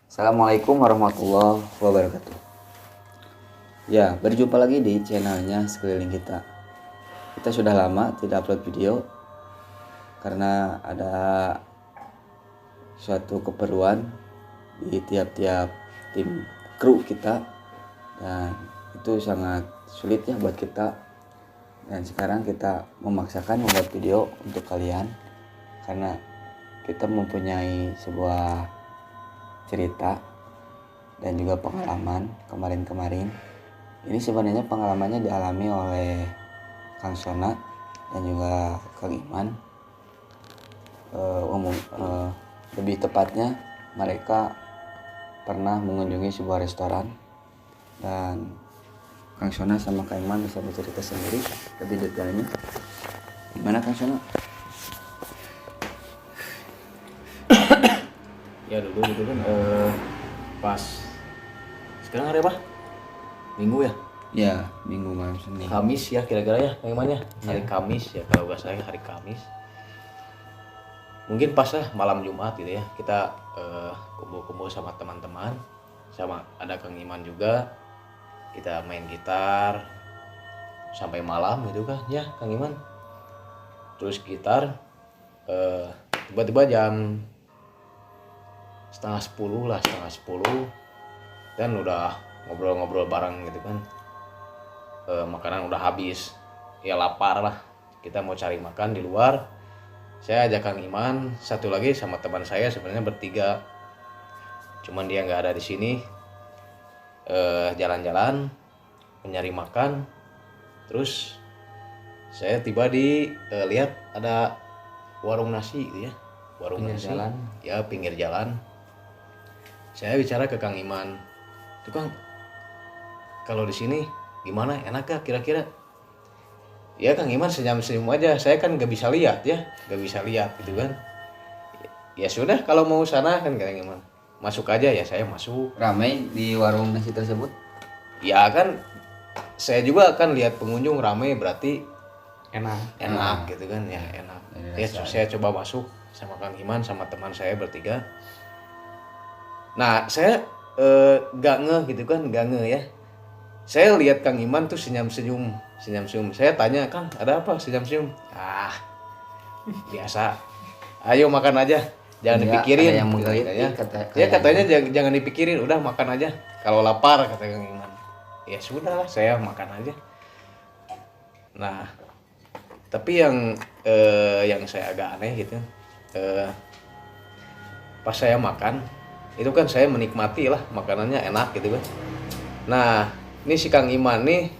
Assalamualaikum warahmatullahi wabarakatuh. Ya, berjumpa lagi di channelnya Sekeliling Kita. Kita sudah lama tidak upload video karena ada suatu keperluan di tiap-tiap tim kru kita, dan itu sangat sulit ya buat kita. Dan sekarang kita memaksakan membuat video untuk kalian karena kita mempunyai sebuah cerita dan juga pengalaman kemarin-kemarin. Ini sebenarnya pengalamannya dialami oleh Kang Sona dan juga Kang Iman. Lebih tepatnya mereka pernah mengunjungi sebuah restoran, dan Kang Sona sama Kang Iman bisa bercerita sendiri lebih detailnya. Gimana Kang Sona? Ya dulu gitu kan pas sekarang hari apa? Minggu ya? Ya, Minggu malam Senin. Kamis ya kira-kira ya namanya. Hari Ya. Kamis ya kalau nggak salah hari Kamis. Mungkin pas lah malam Jumat gitu ya. Kita kumpul-kumpul sama teman-teman, sama ada Kang Iman juga. Kita main gitar sampai malam gitu kan ya Kang Iman. Terus gitar tiba-tiba jam setengah 10 dan udah ngobrol-ngobrol bareng gitu kan. Makanan udah habis, ya lapar lah, kita mau cari makan di luar. Saya ajak Kang Iman, satu lagi sama teman saya, sebenarnya bertiga, cuman dia nggak ada di sini. Jalan-jalan mencari makan, terus saya tiba di lihat ada warung nasi gitu ya, warung Pinggir nasi jalan. ya pinggir jalan. Saya bicara ke Kang Iman, "Tuh Kang, kalau di sini gimana, enak gak kira-kira?" Ya Kang Iman senyum-senyum aja, saya kan nggak bisa lihat ya, nggak bisa lihat gitu kan. Ya sudah, kalau mau sana kan Kang Iman, masuk aja. Ya saya masuk. Ramai di warung nasi tersebut? Ya kan, saya juga akan lihat pengunjung ramai, berarti enak gitu kan ya, enak. Dari Ya rasa. saya coba masuk sama Kang Iman sama teman saya bertiga. Nah saya nggak ngeh gitu kan, nggak ngeh ya. Saya lihat Kang Iman tuh senyum-senyum. Saya tanya, "Kang, ada apa senyum-senyum?" "Ah, biasa. Ayo makan aja. Jangan Iya, dipikirin." ada yang menggelitik, katanya. kata- Ya kayak katanya jangan dipikirin, udah makan aja. Kalau lapar, kata Kang Iman. Ya sudah, saya makan aja. Nah, tapi yang saya agak aneh gitu. Pas saya makan, itu kan saya menikmati lah, makanannya enak gitu kan. Nah, ini si Kang Iman nih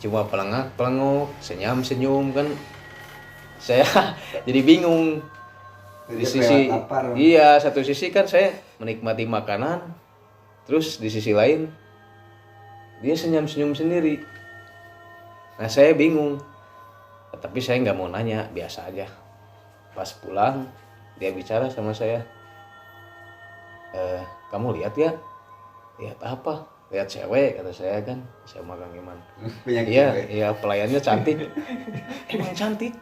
cuma pelengak-pelengok, senyum-senyum kan. Saya jadi bingung. Di sisi iya, satu sisi kan saya menikmati makanan, terus di sisi lain dia senyum-senyum sendiri. Nah, saya bingung. Tapi saya nggak mau nanya, biasa aja. Pas pulang dia bicara sama saya, "Kamu lihat ya?" "Lihat apa?" "Lihat cewek," kata saya kan. Saya sama Kang Iman. Iya, pelayannya cantik. "Emang cantik?"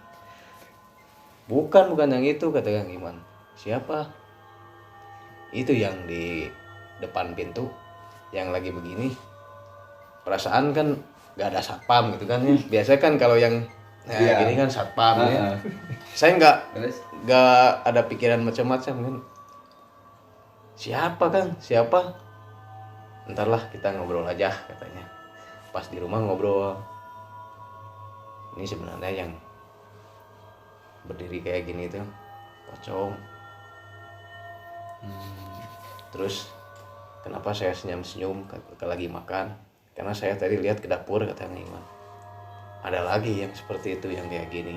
Bukan yang itu," kata Kang Iman. "Siapa?" "Itu yang di depan pintu, yang lagi begini. Perasaan kan gak ada satpam gitu kan ya. Biasanya kan kalau yang gini kan satpam ya. Saya Terus? nggak ada pikiran macam-macam kan. "Siapa Kang? Siapa?" "Entarlah, kita ngobrol aja," katanya. Pas di rumah ngobrol. Ini sebenarnya yang berdiri kayak gini tuh pocong. Terus kenapa saya senyum-senyum lagi makan? Karena saya tadi lihat ke dapur, kata Kang Iman. Ada lagi yang seperti itu, yang kayak gini,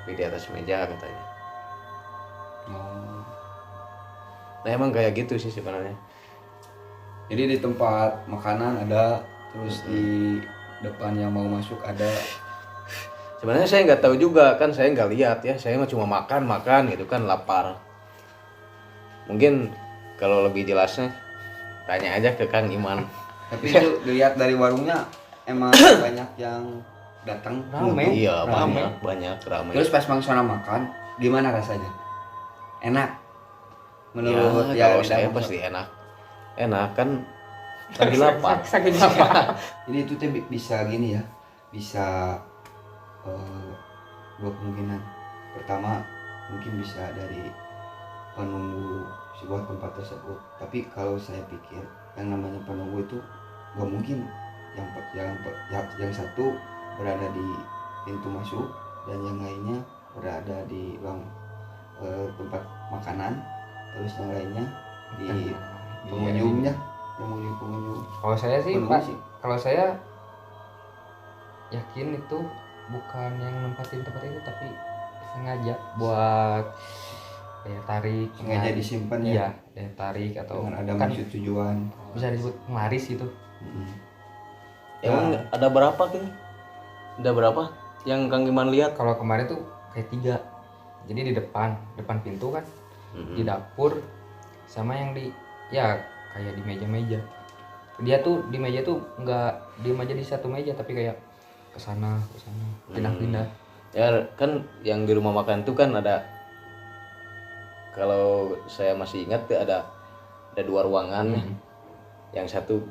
tapi di atas meja katanya. Oh. Nah emang kayak gitu sih sebenarnya. Jadi di tempat makanan ada, terus di depan yang mau masuk ada. Sebenarnya saya nggak tahu juga kan, saya nggak lihat ya, saya cuma makan gitu kan, lapar. Mungkin kalau lebih jelasnya tanya aja ke Kang Iman. Tapi itu dilihat dari warungnya emang banyak yang datang. Iya, Rame. banyak ramai. Terus pas Bang Sona makan, gimana rasanya? Enak? Ya, Menurut kalau lidah saya Bang pasti Sona? enak. enak kan lagi lapar. Saking lapar. Jadi itu teh bisa gini ya, bisa dua kemungkinan. Pertama mungkin bisa dari penunggu sebuah tempat tersebut, tapi kalau saya pikir yang namanya penunggu itu gak mungkin yang satu berada di pintu masuk dan yang lainnya berada di ruang tempat makanan, terus yang lainnya di pengunjungnya, pengunjung. Kalau saya sih Penunggu Pak, sih. kalau saya yakin itu bukan yang nempatin tempat itu, tapi sengaja buat kayak tarik, Sengaja menarik. disimpan ya, Iya, kayak tarik atau dengan ada kan maksud tujuan. bisa disebut penglaris gitu. Emang ada berapa gitu? Ada berapa yang Kang Iman lihat? Kalau kemarin tuh kayak 3. Jadi di depan pintu kan, di dapur, sama yang di ya kayak di meja-meja. Dia tuh di meja tuh nggak diem aja di satu meja, tapi kayak kesana pindah-pindah. Ya kan yang di rumah makan itu kan ada, kalau saya masih ingat tuh ada 2 ruangan nih. Yang satu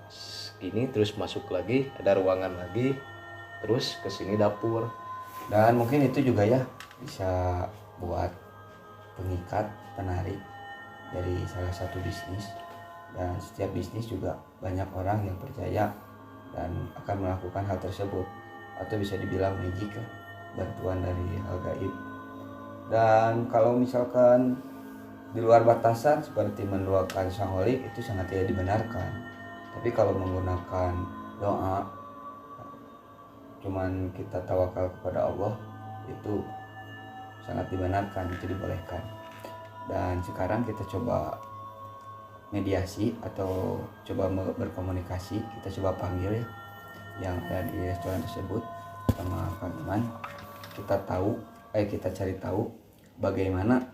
gini terus masuk lagi, ada ruangan lagi, terus ke sini dapur. Dan mungkin itu juga ya bisa buat pengikat, penarik dari salah satu bisnis. Dan setiap bisnis juga banyak orang yang percaya dan akan melakukan hal tersebut, atau bisa dibilang magic ya, bantuan dari hal gaib. Dan kalau misalkan di luar batasan seperti mendoakan sang holik itu sangat tidak dibenarkan. Tapi kalau menggunakan doa, cuman kita tawakal kepada Allah, itu sangat dibenarkan, itu dibolehkan. Dan sekarang kita coba mediasi atau coba berkomunikasi, kita coba panggil ya yang ada di restoran tersebut sama Kang Iman. Kita cari tahu bagaimana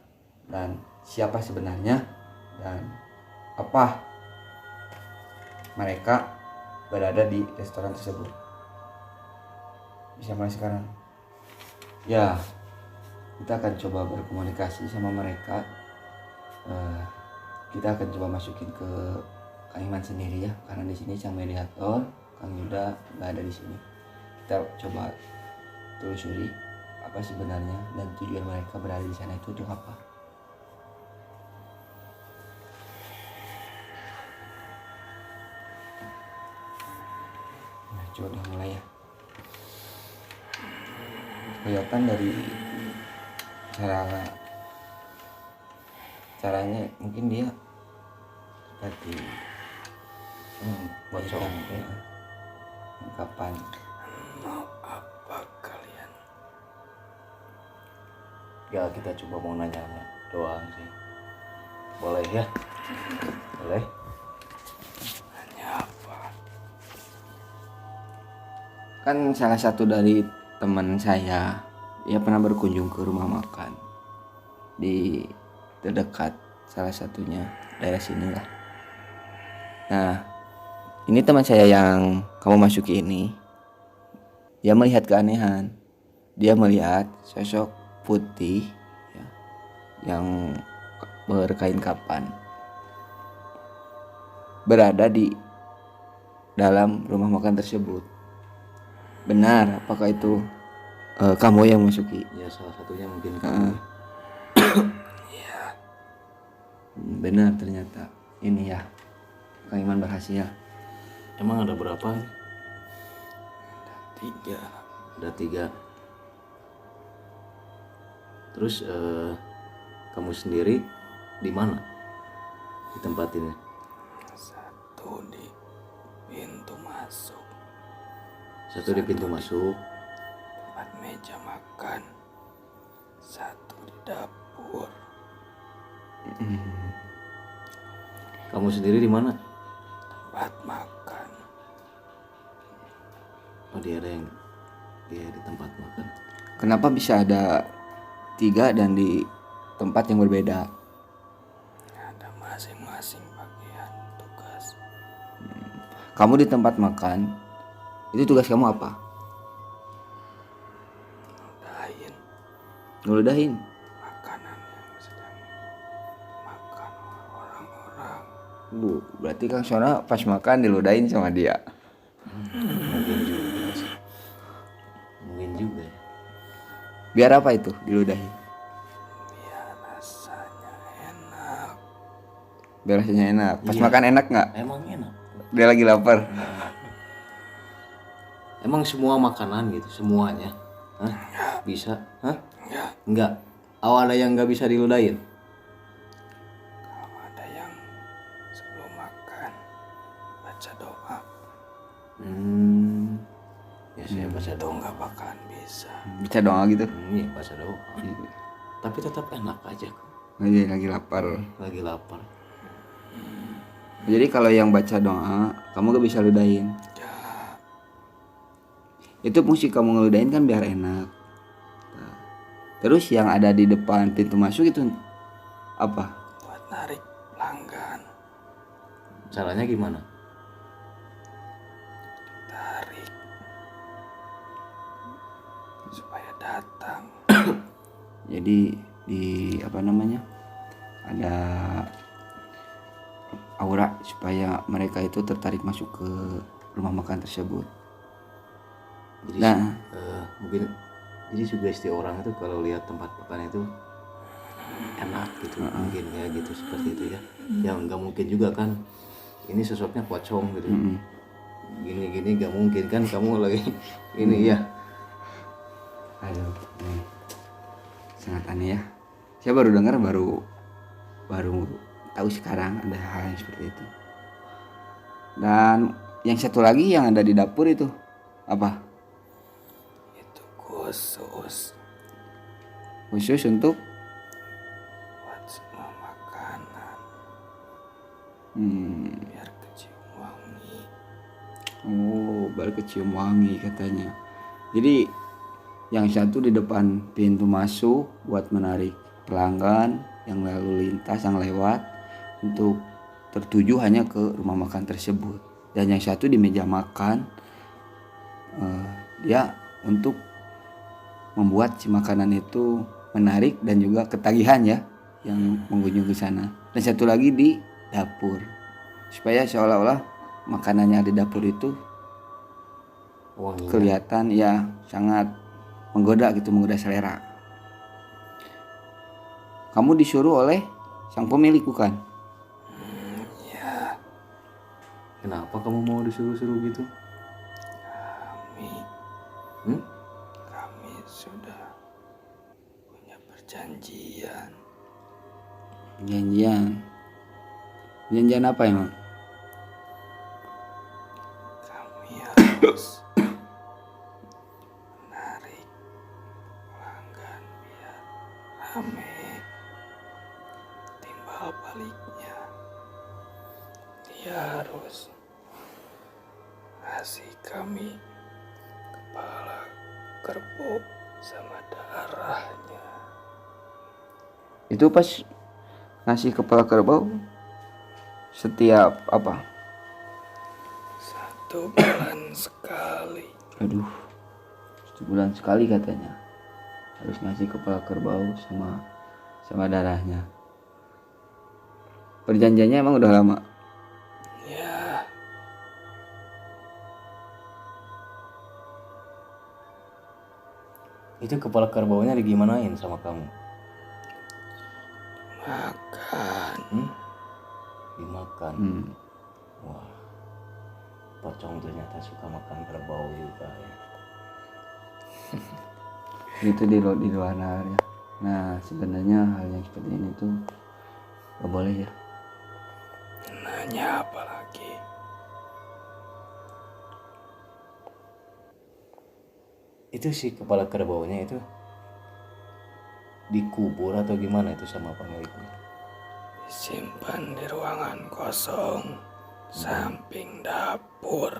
dan siapa sebenarnya dan apa mereka berada di restoran tersebut. Bisa mulai sekarang ya, kita akan coba berkomunikasi sama mereka. Kita akan coba masukin ke Kang Iman sendiri ya, karena di sini sang mediator Kang Yuda nggak ada di sini. Kita coba telusuri apa sebenarnya dan tujuan mereka berada di sana itu untuk apa. Nah, coba udah mulai ya. Kelihatan dari caranya mungkin dia seperti Bocor. Kapan Mau apa kalian? Ya kita coba mau nanya doang sih. Boleh ya? Boleh. Nanya apa? kan salah satu dari teman saya, dia pernah berkunjung ke rumah makan di terdekat salah satunya daerah sini lah. Nah, ini teman saya yang kamu masuki ini, dia melihat keanehan. Dia melihat sosok putih ya, yang berkain kapan berada di dalam rumah makan tersebut. Benar, apakah itu kamu yang masuki? Ya salah satunya mungkin kamu. Benar, ternyata ini ya, Kang Iman berhasil. Emang ada berapa? 3. Ada 3. Terus kamu sendiri di mana ditempatinnya? 1 di pintu masuk, 1 di pintu masuk, 4 meja makan, 1 di dapur. kamu sendiri di mana? Tempat makan. Oh dia di tempat makan. Kenapa bisa ada 3 dan di tempat yang berbeda? Ada masing-masing bagian tugas. Kamu di tempat makan, itu tugas kamu apa? Udahin Ngeludahin. makanan yang sedang makan orang-orang. Berarti Kang Sona pas makan diludahin sama dia. Mungkin juga sih. Mungkin juga ya. Biar apa itu diludahin? Biar rasanya enak. Pas Iya. makan enak nggak? Emang enak. Dia lagi lapar. Emang semua makanan gitu, semuanya. Hah? Bisa? Hah? Enggak. Awal ada yang nggak bisa diludahin? Ada yang sebelum makan baca doa Ya saya baca itu doa. nggak bakalan bisa. Bisa doa gitu. Iya baca doa. Tapi tetap enak aja kok. Lagi lapar. Lagi lapar. Jadi kalau yang baca doa, kamu gak bisa ludahin. Itu fungsi kamu ngeludahin kan biar enak. Nah, terus yang ada di depan pintu masuk itu apa? Buat narik pelanggan, Caranya gimana? tarik supaya datang. Jadi di apa namanya? Ada aura supaya mereka itu tertarik masuk ke rumah makan tersebut. Jadi Nah, mungkin jadi sugesti orang itu kalau lihat tempat makan itu enak gitu, mungkin ya gitu seperti itu ya. Ya nggak mungkin juga kan, ini sosoknya pocong gitu. Gini nggak mungkin kan kamu lagi ini ya. aduh, ini sangat aneh ya. Saya baru dengar baru tahu sekarang ada hal yang seperti itu. Dan yang satu lagi yang ada di dapur itu apa? Itu khusus Khusus untuk buat semua makanan hmm, biar kecium wangi. oh, baru kecium wangi katanya. Jadi yang satu di depan pintu masuk buat menarik pelanggan yang lalu lintas yang lewat untuk tertuju hanya ke rumah makan tersebut. Dan yang satu di meja makan dia untuk membuat si makanan itu menarik dan juga ketagihan ya yang mengunjungi ke sana. Dan satu lagi di dapur supaya seolah-olah makanan yang di dapur itu Wanginya. kelihatan ya sangat menggoda gitu, menggoda selera. Kamu disuruh oleh sang pemilik bukan? Ya, Kenapa kamu mau disuruh-suruh gitu? kami kami sudah punya perjanjian. Janjian apa emang? Kami harus menarik pelanggan biar rame. Timbal baliknya dia harus ngasih kami kepala kerbau sama darahnya. Itu pas ngasih kepala kerbau setiap apa? 1 bulan sekali. Aduh, 1 bulan sekali katanya harus ngasih kepala kerbau sama darahnya. Perjanjiannya emang udah lama. Ya, Itu kepala kerbaunya digimanain sama kamu? makan. Dimakan. Wah, pocong ternyata suka makan kerbau juga ya. Itu di luar nalar ya. Nah sebenarnya hal yang seperti ini tuh gak boleh ya. Nanya apa lagi? Itu si kepala kerbaunya itu dikubur atau gimana itu sama pemiliknya? Disimpan di ruangan kosong samping dapur.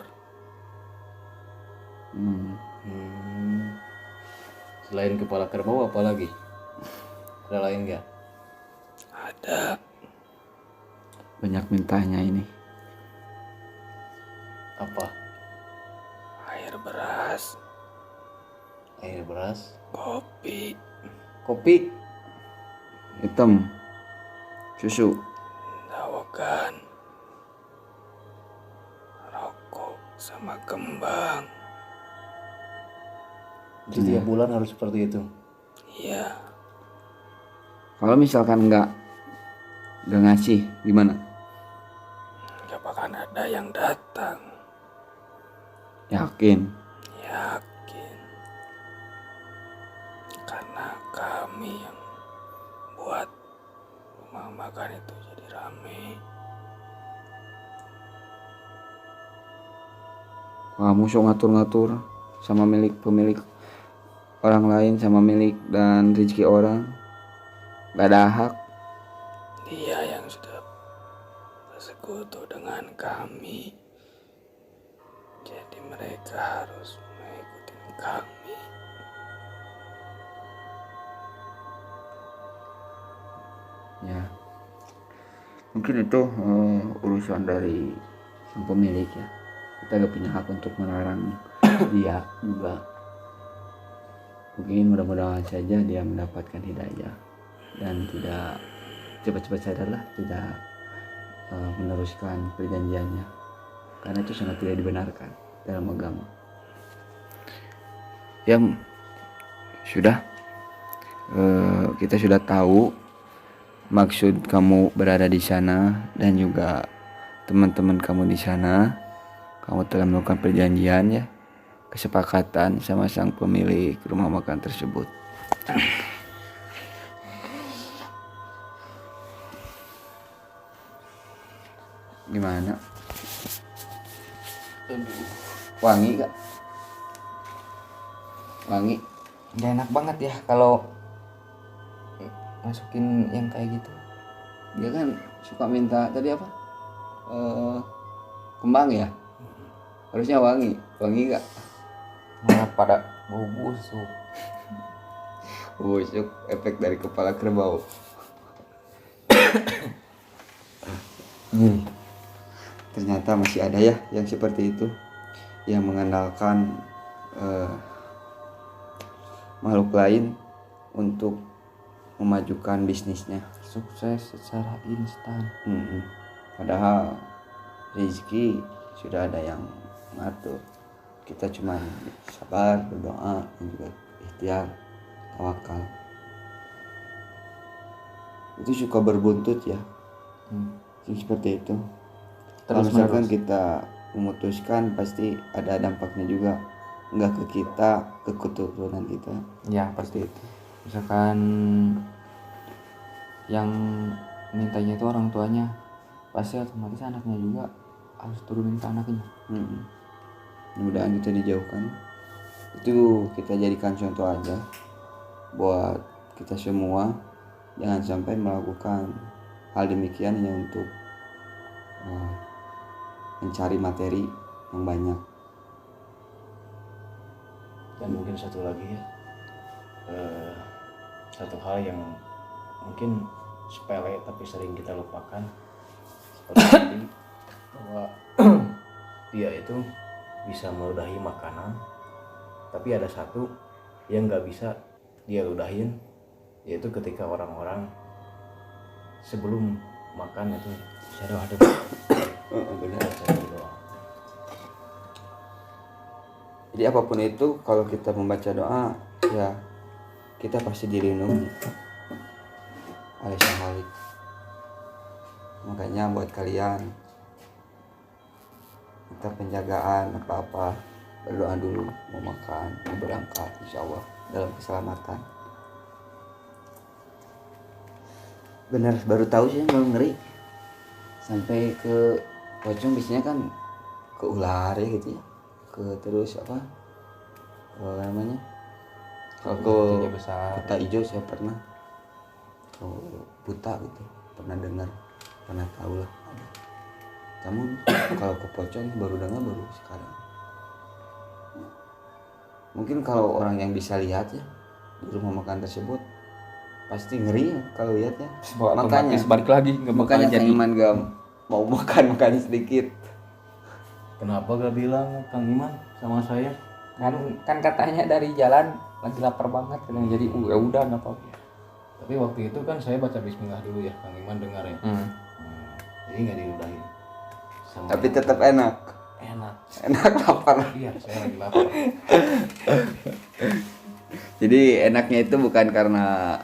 Selain kepala kerbau apa lagi? Ada lain nggak? Ada Banyak mintanya ini. Apa? air beras, Air beras, kopi, kopi, Hitam, susu, dawakan, sama kembang. Jadi tiap bulan harus seperti itu. Iya, Kalau misalkan nggak ngasih gimana? gak bakalan ada yang datang. Yakin? Yakin. Karena kami yang buat rumah makan itu jadi rame. Kamu sok ngatur-ngatur sama pemilik orang lain, sama milik dan rezeki orang. Gak ada hak. Dia yang sudah bersekutu dengan kami. Jadi mereka harus mengikuti kami. Ya, mungkin itu urusan dari sang pemilik ya. Kita gak punya hak untuk melarang dia juga. Mungkin mudah-mudahan saja dia mendapatkan hidayah dan tidak cepat-cepat sadarlah, tidak meneruskan perjanjiannya, karena itu sangat tidak dibenarkan dalam agama. Yang sudah kita sudah tahu maksud kamu berada di sana dan juga teman-teman kamu di sana. Kamu telah melakukan perjanjian ya, kesepakatan sama sang pemilik rumah makan tersebut. Gimana? Wangi gak? Wangi? Gak enak banget ya kalau masukin yang kayak gitu. Dia kan suka minta tadi apa? Kembang ya? Harusnya wangi gak? Malah pada bau busuk. Busuk, efek dari kepala kerbau. Ternyata masih ada ya yang seperti itu, yang mengandalkan makhluk lain untuk memajukan bisnisnya. Sukses secara instan. Padahal rezeki sudah ada yang mengatur. Kita cuma sabar, berdoa, dan juga ikhtiar, tawakal. Itu suka berbuntut ya, seperti itu. Kalau misalkan kita memutuskan, pasti ada dampaknya juga, nggak ke kita, ke keturunan kita. Ya pasti itu. Misalkan yang mintanya itu orang tuanya, pasti otomatis anaknya juga harus turunin ke anaknya. Mudah-mudahan kita dijauhkan. Itu kita jadikan contoh aja buat kita semua, jangan sampai melakukan hal demikian ya, untuk mencari materi yang banyak. Dan mungkin satu lagi ya, satu hal yang mungkin sepele tapi sering kita lupakan, seperti tadi, bahwa dia itu bisa meludahi makanan, tapi ada satu yang nggak bisa dia ludahin, yaitu ketika orang-orang sebelum makan itu saya ada Benar. Jadi apapun itu, kalau kita membaca doa ya, kita pasti dilindungi oleh Sang Khalik. Makanya buat kalian, kita penjagaan apa-apa, berdoa dulu, mau makan, mau berangkat, insya Allah dalam keselamatan. Benar, baru tahu sih, baru ngeri. Sampai ke pocong biasanya kan ke ular ya gitu ya, ke terus apa namanya, kalau ke Tiga besar. buta hijau saya pernah, kalau buta gitu pernah dengar, pernah tahu lah ada. Namun kalau ke pocong baru dengar, baru sekarang. Mungkin kalau orang yang bisa lihat ya di rumah makan tersebut pasti ngeri ya kalau lihat ya. Makanya balik lagi nggak bakal makanya jadi. Kang Iman gak mau makan sedikit. Kenapa gak bilang Kang Iman sama saya? Kan katanya dari jalan lagi lapar banget kan, jadi ya udah nggak apa-apa. Tapi waktu itu kan saya baca Bismillah dulu ya, Kang Iman dengar ya. Jadi nggak diludahin. Tapi tetap enak. Enak. Enak lapar. Iya, saya lagi lapar. Jadi enaknya itu bukan karena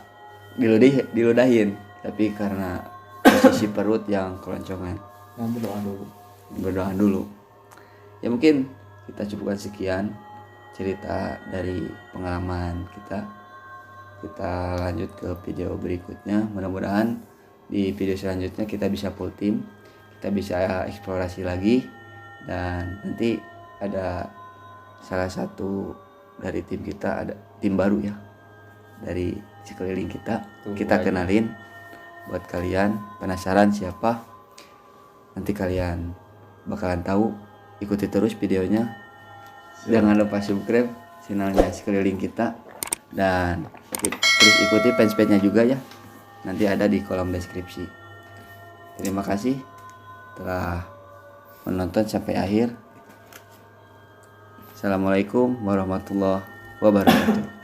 diludahin, tapi karena posisi perut yang keloncongan. Nah, berdoa dulu. Berdoa dulu. Ya mungkin kita cukupkan sekian cerita dari pengalaman kita. Kita lanjut ke video berikutnya. Mudah-mudahan di video selanjutnya kita bisa full team, kita bisa eksplorasi lagi, dan nanti ada salah satu dari tim kita, ada tim baru ya dari sekeliling kita. Kita kenalin buat kalian penasaran siapa, nanti kalian bakalan tahu. Ikuti terus videonya. Jangan lupa subscribe channelnya sekeliling kita, dan terus ikuti fanspage-nya juga ya, nanti ada di kolom deskripsi. Terima kasih telah menonton sampai akhir. Assalamualaikum warahmatullahi wabarakatuh.